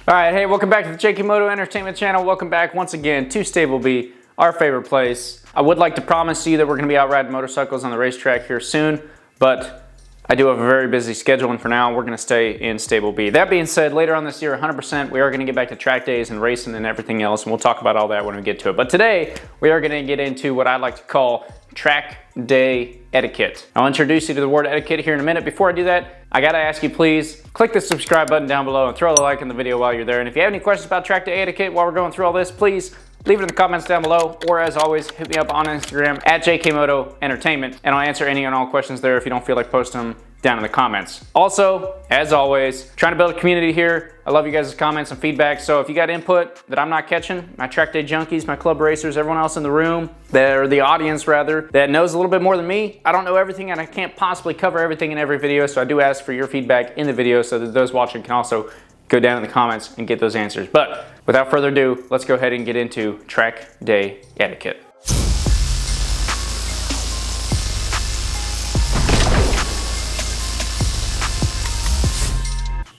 All right, hey, welcome back to the JK Moto Entertainment channel. Welcome back once again to Stable B, our favorite place. I would like to promise you that we're gonna be out riding motorcycles on the racetrack here soon, but I do have a very busy schedule, and for now, we're gonna stay in Stable B. That being said, later on this year, 100%, we are gonna get back to track days and racing and everything else, and we'll talk about all that when we get to it. But today, we are gonna get into what I like to call track day etiquette. I'll introduce you to the word etiquette here in a minute. Before I do that, I gotta ask you, please click the subscribe button down below and throw a like in the video while you're there. And if you have any questions about track day etiquette while we're going through all this, please leave it in the comments down below, or as always, hit me up on Instagram at JKMoto Entertainment, and I'll answer any and all questions there if you don't feel like posting them down in the comments. Also, as always, trying to build a community here. I love you guys' comments and feedback, so if you got input that I'm not catching, my track day junkies, my club racers, everyone else in the room, or the audience rather, that knows a little bit more than me, I don't know everything and I can't possibly cover everything in every video, so I do ask for your feedback in the video so that those watching can also go down in the comments and get those answers. But without further ado, let's go ahead and get into track day etiquette.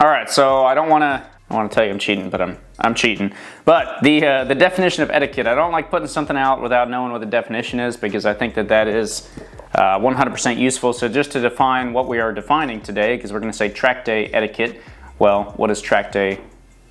All right, so I want to tell you I'm cheating, but I'm cheating. But the definition of etiquette, I don't like putting something out without knowing what the definition is, because I think that is 100% useful. So just to define what we are defining today, because we're going to say track day etiquette. Well, what is track day?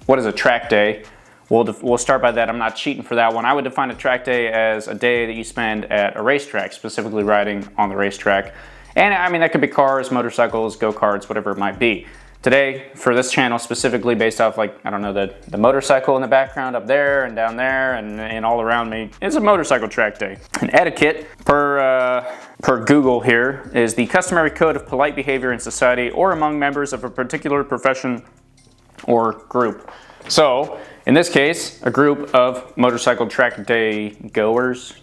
What is a track day? We'll start by that. I'm not cheating for that one. I would define a track day as a day that you spend at a racetrack, specifically riding on the racetrack. And I mean, that could be cars, motorcycles, go-karts, whatever it might be. Today, for this channel specifically, based off, like, I don't know, the motorcycle in the background up there and down there and all around me, it's a motorcycle track day. And etiquette, per Google here, is the customary code of polite behavior in society or among members of a particular profession or group. So, in this case, a group of motorcycle track day goers,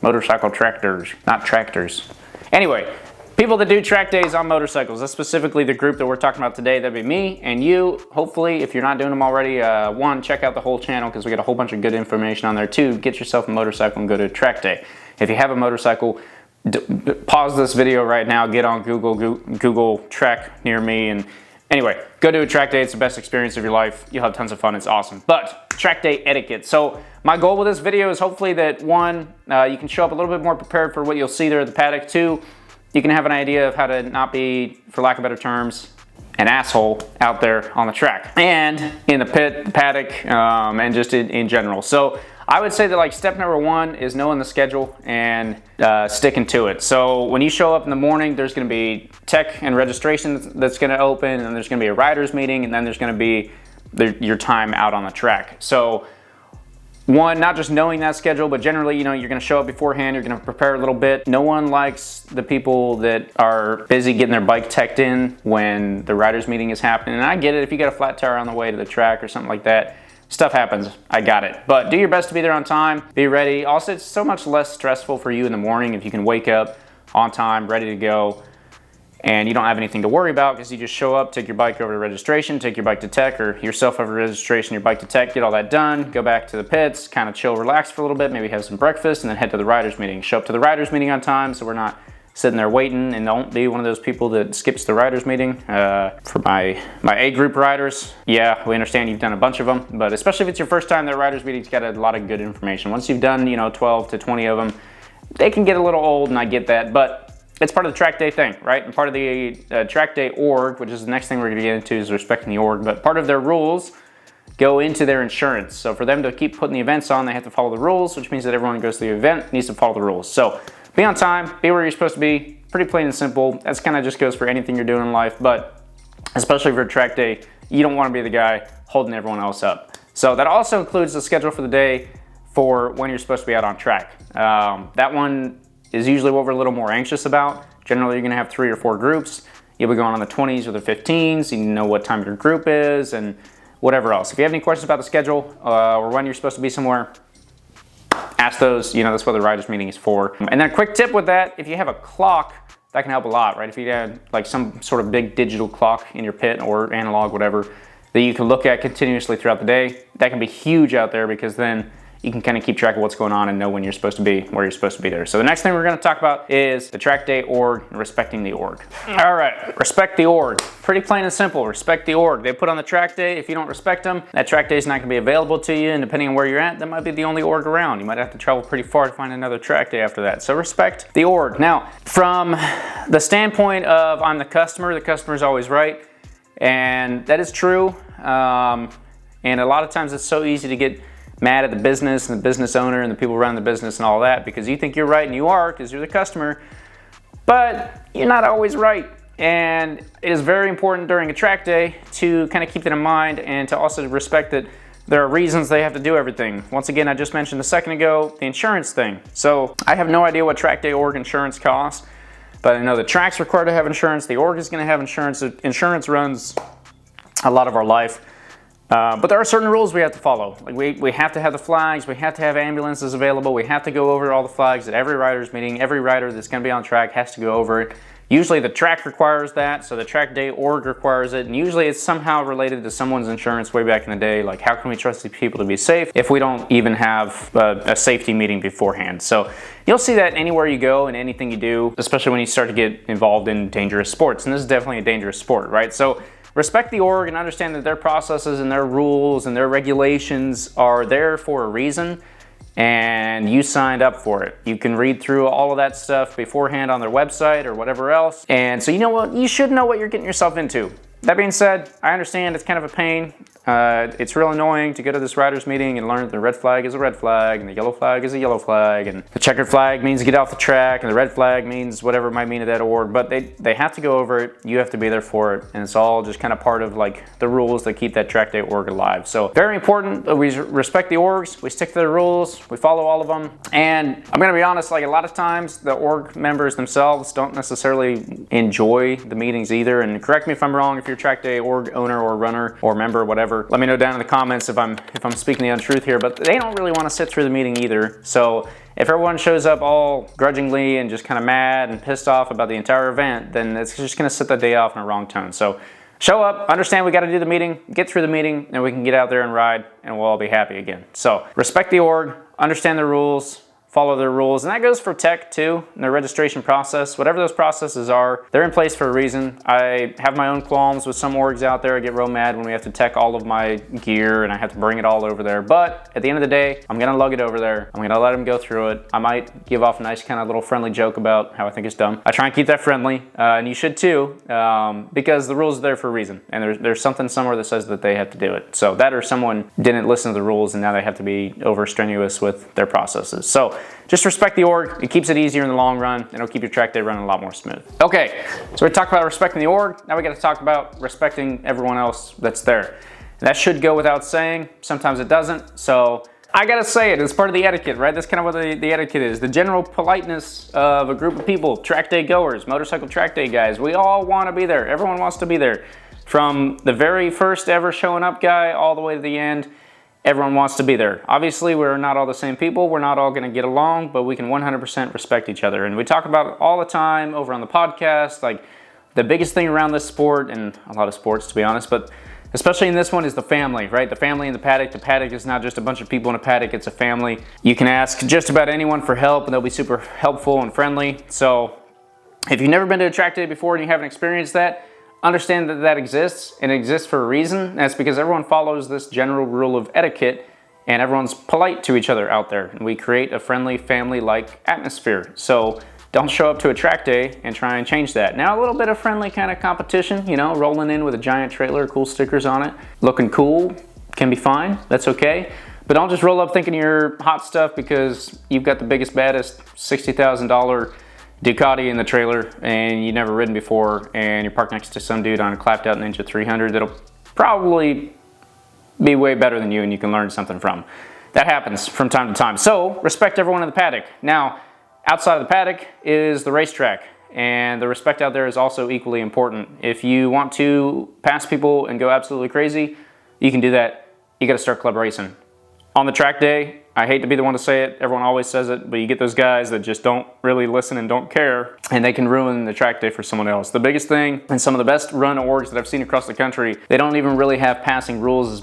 motorcycle tractors, not tractors. Anyway, people that do track days on motorcycles, that's specifically the group that we're talking about today. That'd be me and you. Hopefully, if you're not doing them already, one, check out the whole channel because we got a whole bunch of good information on there. Two, get yourself a motorcycle and go to a track day. If you have a motorcycle, pause this video right now, get on Google track near me, and anyway, go to a track day. It's the best experience of your life. You'll have tons of fun. It's awesome. But track day etiquette. So my goal with this video is hopefully that one, you can show up a little bit more prepared for what you'll see there at the paddock. Two, you can have an idea of how to not be, for lack of better terms, an asshole out there on the track and in the pit, the paddock, and just in general. So I would say that, like, step number one is knowing the schedule and sticking to it. So when you show up in the morning, there's going to be tech and registration that's going to open, and there's going to be a riders meeting, and then there's going to be your time out on the track. So one, not just knowing that schedule, but generally, you know, you're going to show up beforehand, you're going to prepare a little bit. No one likes the people that are busy getting their bike teched in when the riders meeting is happening. And I get it, if you got a flat tire on the way to the track or something like that, stuff happens, I got it. But do your best to be there on time, be ready. Also, it's so much less stressful for you in the morning if you can wake up on time, ready to go, and you don't have anything to worry about because you just show up, take your bike over to registration, take your bike to tech, or yourself over to registration, your bike to tech, get all that done, go back to the pits, kind of chill, relax for a little bit, maybe have some breakfast, and then head to the riders meeting. Show up to the riders meeting on time so we're not sitting there waiting, and don't be one of those people that skips the riders meeting. For my A group riders, yeah, we understand you've done a bunch of them, but especially if it's your first time, the riders meeting's got a lot of good information. Once you've done, 12 to 20 of them, they can get a little old, and I get that, but it's part of the track day thing, right? And part of the track day org, which is the next thing we're gonna get into, is respecting the org, but part of their rules go into their insurance. So for them to keep putting the events on, they have to follow the rules, which means that everyone who goes to the event needs to follow the rules. So be on time, be where you're supposed to be, pretty plain and simple. That's kind of just goes for anything you're doing in life, but especially for a track day, you don't want to be the guy holding everyone else up. So that also includes the schedule for the day for when you're supposed to be out on track. That one is usually what we're a little more anxious about. Generally, you're gonna have 3 or 4 groups. You'll be going on the 20s or the 15s. You know what time your group is and whatever else. If you have any questions about the schedule or when you're supposed to be somewhere, ask those. That's what the riders meeting is for. And then a quick tip with that, if you have a clock, that can help a lot, right? If you had like some sort of big digital clock in your pit or analog, whatever, that you can look at continuously throughout the day, that can be huge out there, because then you can kind of keep track of what's going on and know when you're supposed to be, where you're supposed to be there. So the next thing we're going to talk about is the track day org and respecting the org. All right, respect the org. Pretty plain and simple, respect the org. They put on the track day. If you don't respect them, that track day is not going to be available to you, and depending on where you're at, that might be the only org around. You might have to travel pretty far to find another track day after that. So respect the org. Now, from the standpoint of I'm the customer's always right, and that is true. And a lot of times it's so easy to get mad at the business and the business owner and the people running the business and all that because you think you're right, and you are because you're the customer, but you're not always right. And it is very important during a track day to kind of keep that in mind and to also respect that there are reasons they have to do everything. Once again, I just mentioned a second ago, the insurance thing. So I have no idea what track day org insurance costs, but I know the track's required to have insurance, the org is going to have insurance. Insurance runs a lot of our life. But there are certain rules we have to follow. Like we have to have the flags, we have to have ambulances available, we have to go over all the flags at every rider's meeting. Every rider that's going to be on track has to go over it. Usually the track requires that, so the track day org requires it, and usually it's somehow related to someone's insurance way back in the day. Like, how can we trust these people to be safe if we don't even have a safety meeting beforehand? So you'll see that anywhere you go and anything you do, especially when you start to get involved in dangerous sports, and this is definitely a dangerous sport, right? So respect the org and understand that their processes and their rules and their regulations are there for a reason, and you signed up for it. You can read through all of that stuff beforehand on their website or whatever else, and so you know what, you should know what you're getting yourself into. That being said, I understand it's kind of a pain. It's real annoying to go to this riders meeting and learn that the red flag is a red flag and the yellow flag is a yellow flag, and the checkered flag means get off the track and the red flag means whatever it might mean to that org, but they have to go over it. You have to be there for it, and it's all just kind of part of like the rules that keep that track day org alive. So very important that we respect the orgs, we stick to the rules, we follow all of them. And I'm gonna be honest, like a lot of times the org members themselves don't necessarily enjoy the meetings either, and correct me if I'm wrong if you're track day org owner or runner or member or whatever. Let me know down in the comments if I'm speaking the untruth here, but they don't really want to sit through the meeting either. So if everyone shows up all grudgingly and just kind of mad and pissed off about the entire event, then it's just going to set the day off in a wrong tone. So show up, understand we got to do the meeting, get through the meeting, and we can get out there and ride, and we'll all be happy again. So respect the org, understand the rules, follow their rules, and that goes for tech too, and their registration process. Whatever those processes are, they're in place for a reason. I have my own qualms with some orgs out there. I get real mad when we have to tech all of my gear and I have to bring it all over there. But at the end of the day, I'm gonna lug it over there. I'm gonna let them go through it. I might give off a nice kind of little friendly joke about how I think it's dumb. I try and keep that friendly, and you should too, because the rules are there for a reason. And there's something somewhere that says that they have to do it. So that or someone didn't listen to the rules and now they have to be over strenuous with their processes. So just respect the org. It keeps it easier in the long run, and it'll keep your track day running a lot more smooth. Okay, so we talked about respecting the org. Now we got to talk about respecting everyone else that's there. And that should go without saying. Sometimes it doesn't. So I got to say it. It's part of the etiquette, right? That's kind of what the etiquette is. The general politeness of a group of people, track day goers, motorcycle track day guys. We all want to be there. Everyone wants to be there. From the very first ever showing up guy all the way to the end. Everyone wants to be there. Obviously, we're not all the same people. We're not all going to get along, but we can 100% respect each other. And we talk about it all the time over on the podcast. Like, the biggest thing around this sport, and a lot of sports to be honest, but especially in this one, is the family, right? The family in the paddock. The paddock is not just a bunch of people in a paddock, it's a family. You can ask just about anyone for help, and they'll be super helpful and friendly. So if you've never been to a track day before and you haven't experienced that, understand that that exists, and it exists for a reason. That's because everyone follows this general rule of etiquette, and everyone's polite to each other out there. And we create a friendly, family-like atmosphere. So don't show up to a track day and try and change that. Now, a little bit of friendly kind of competition, you know, rolling in with a giant trailer, cool stickers on it, looking cool, can be fine, that's okay. But don't just roll up thinking you're hot stuff because you've got the biggest, baddest $60,000 Ducati in the trailer and you've never ridden before, and you're parked next to some dude on a clapped out Ninja 300 that'll probably be way better than you and you can learn something from. That happens from time to time. So respect everyone in the paddock. Now, outside of the paddock is the racetrack, and the respect out there is also equally important. If you want to pass people and go absolutely crazy, you can do that. You got to start club racing. On the track day, I hate to be the one to say it, everyone always says it, but you get those guys that just don't really listen and don't care, and they can ruin the track day for someone else. The biggest thing, and some of the best run orgs that I've seen across the country, they don't even really have passing rules as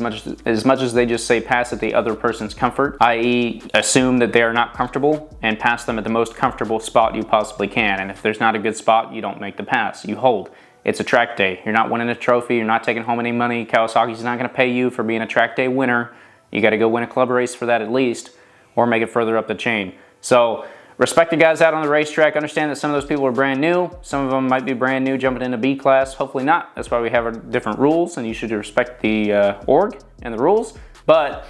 much as they just say pass at the other person's comfort, i.e. assume that they are not comfortable and pass them at the most comfortable spot you possibly can. And if there's not a good spot, you don't make the pass, you hold. It's a track day. You're not winning a trophy, you're not taking home any money. Kawasaki's not gonna pay you for being a track day winner. You got to go win a club race for that at least, or make it further up the chain. So respect the guys out on the racetrack. Understand that some of those people are brand new. Some of them might be brand new jumping into B class. Hopefully not. That's why we have our different rules, and you should respect the org and the rules. But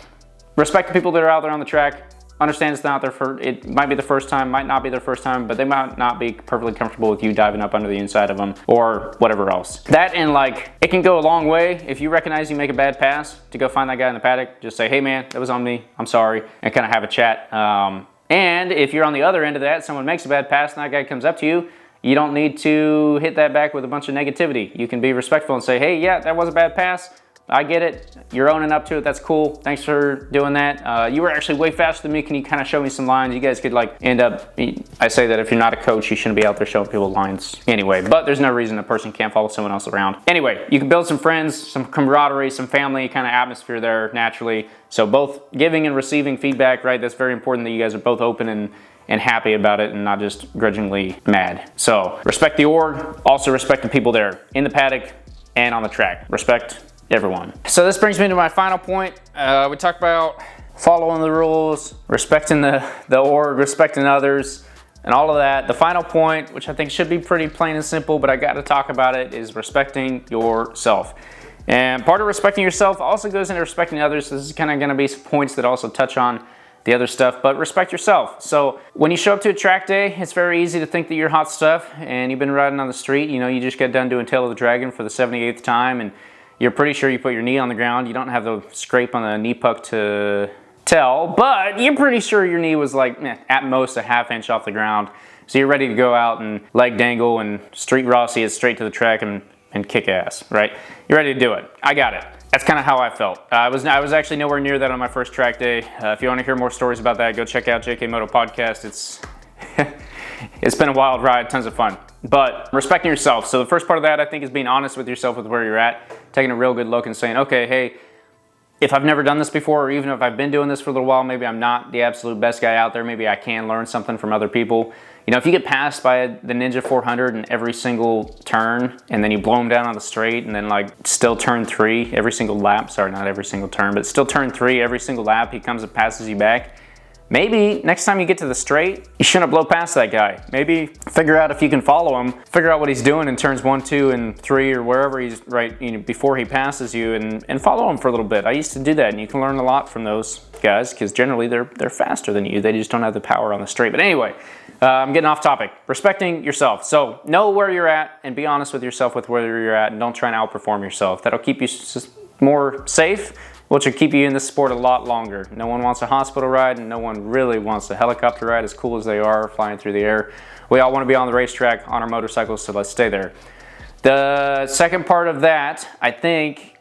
respect the people that are out there on the track. Understand it's not their first, it might be the first time, might not be their first time, but they might not be perfectly comfortable with you diving up under the inside of them or whatever else. That, and like, it can go a long way. If you recognize you make a bad pass, to go find that guy in the paddock, just say, hey man, that was on me, I'm sorry, and kind of have a chat. And if you're on the other end of that, someone makes a bad pass and that guy comes up to you, you don't need to hit that back with a bunch of negativity. You can be respectful and say, hey, yeah, that was a bad pass. I get it. You're owning up to it. That's cool. Thanks for doing that. You were actually way faster than me. Can you kind of show me some lines? You guys could like end up, I say that if you're not a coach, you shouldn't be out there showing people lines anyway, but there's no reason a person can't follow someone else around. Anyway, you can build some friends, some camaraderie, some family kind of atmosphere there naturally. So both giving and receiving feedback, right? That's very important that you guys are both open and happy about it and not just grudgingly mad. So respect the org, also respect the people there in the paddock and on the track. Respect everyone. So this brings me to my final point. We talked about following the rules, respecting the org, respecting others, and all of that. The final point, which I think should be pretty plain and simple, but I got to talk about it, is respecting yourself. And part of respecting yourself also goes into respecting others. This is kind of going to be some points that also touch on the other stuff, but respect yourself. So when you show up to a track day, it's very easy to think that you're hot stuff and you've been riding on the street. You know, you just got done doing Tail of the Dragon for the 78th time, and you're pretty sure you put your knee on the ground. You don't have the scrape on the knee puck to tell, but you're pretty sure your knee was like at most a ½ inch off the ground. So you're ready to go out and leg dangle and street Rossi it straight to the track and kick ass, right? You're ready to do it. I got it. That's kind of how I felt. I was actually nowhere near that on my first track day. If you want to hear more stories about that, go check out JK Moto Podcast. It's been a wild ride, tons of fun. But respecting yourself. So the first part of that, I think, is being honest with yourself with where you're at, taking a real good look and saying, okay, hey, if I've never done this before, or even if I've been doing this for a little while, maybe I'm not the absolute best guy out there. Maybe I can learn something from other people. You know, if you get passed by the Ninja 400 in every single turn, and then you blow him down on the straight, and then like still turn 3 every single lap, sorry, not every single turn, but still turn 3 every single lap, he comes and passes you back. Maybe next time you get to the straight, you shouldn't blow past that guy. Maybe figure out if you can follow him, figure out what he's doing in turns 1, 2, and 3, or wherever he's right, you know, before he passes you, and follow him for a little bit. I used to do that, and you can learn a lot from those guys because generally they're faster than you. They just don't have the power on the straight. But anyway, I'm getting off topic. Respecting yourself. So know where you're at and be honest with yourself with where you're at, and don't try and outperform yourself. That'll keep you more safe, which will keep you in this sport a lot longer. No one wants a hospital ride, and no one really wants a helicopter ride, as cool as they are flying through the air. We all want to be on the racetrack on our motorcycles, so let's stay there. The second part of that, I think,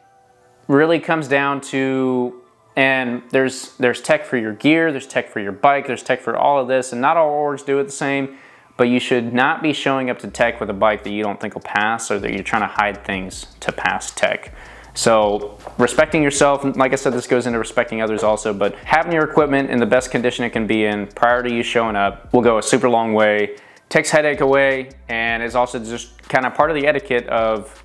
really comes down to, and there's tech for your gear, there's tech for your bike, there's tech for all of this, and not all orgs do it the same, but you should not be showing up to tech with a bike that you don't think will pass, or that you're trying to hide things to pass tech. So respecting yourself, and like I said, this goes into respecting others also, but having your equipment in the best condition it can be in prior to you showing up will go a super long way, takes headache away, and is also just kind of part of the etiquette of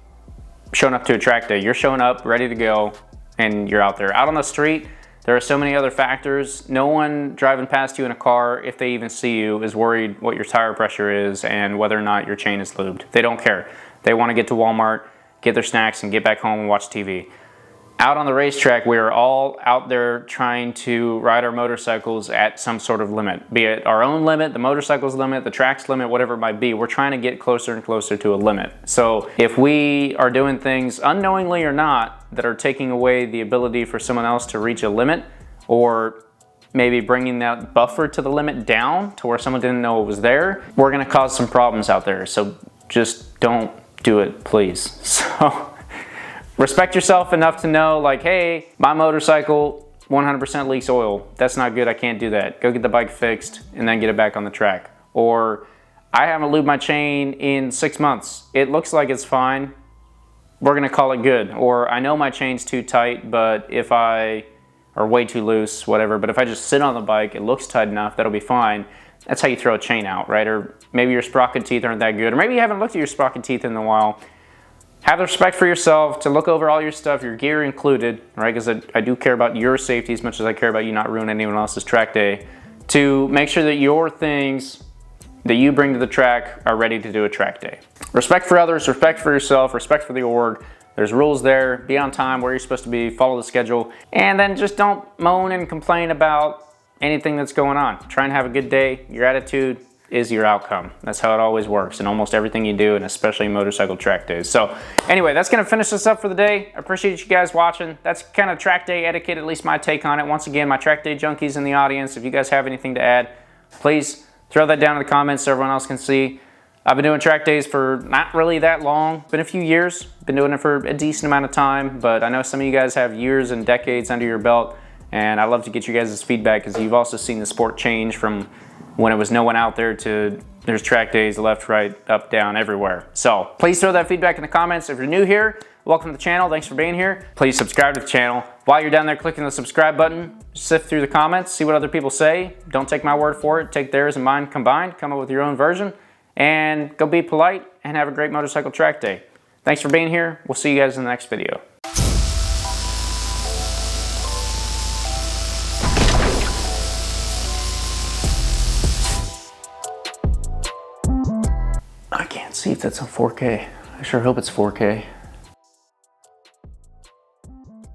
showing up to a track day. You're showing up, ready to go, and you're out there. Out on the street, there are so many other factors. No one driving past you in a car, if they even see you, is worried what your tire pressure is and whether or not your chain is lubed. They don't care. They want to get to Walmart, get their snacks, and get back home and watch TV. Out on the racetrack, we are all out there trying to ride our motorcycles at some sort of limit, be it our own limit, the motorcycle's limit, the track's limit, whatever it might be. We're trying to get closer and closer to a limit. So if we are doing things unknowingly or not that are taking away the ability for someone else to reach a limit, or maybe bringing that buffer to the limit down to where someone didn't know it was there, we're gonna cause some problems out there. So just don't do it, please. So respect yourself enough to know, like, hey, my motorcycle 100% leaks oil. That's not good, I can't do that. Go get the bike fixed and then get it back on the track. Or I haven't lubed my chain in 6 months. It looks like it's fine. We're gonna call it good. Or I know my chain's too tight, but or way too loose, whatever, but if I just sit on the bike, it looks tight enough, that'll be fine. That's how you throw a chain out, right? Or maybe your sprocket teeth aren't that good, or maybe you haven't looked at your sprocket teeth in a while. Have the respect for yourself to look over all your stuff, your gear included, right? Because I do care about your safety as much as I care about you not ruining anyone else's track day, to make sure that your things that you bring to the track are ready to do a track day. Respect for others, respect for yourself, respect for the org. There's rules there, be on time where you're supposed to be, follow the schedule, and then just don't moan and complain about anything that's going on. Try and have a good day. Your attitude is your outcome. That's how it always works in almost everything you do, and especially motorcycle track days. So anyway, that's gonna finish this up for the day. I appreciate you guys watching. That's kind of track day etiquette, at least my take on it. Once again, my track day junkies in the audience, if you guys have anything to add, please throw that down in the comments so everyone else can see. I've been doing track days for not really that long, been a few years, been doing it for a decent amount of time, but I know some of you guys have years and decades under your belt, and I love to get you guys' feedback because you've also seen the sport change from when it was no one out there to there's track days left, right, up, down, everywhere. So please throw that feedback in the comments. If you're new here, welcome to the channel, thanks for being here. Please subscribe to the channel. While you're down there clicking the subscribe button, sift through the comments, see what other people say. Don't take my word for it, take theirs and mine combined, come up with your own version. And go be polite and have a great motorcycle track day. Thanks for being here. We'll see you guys in the next video. I can't see if that's on 4K. I sure hope it's 4K.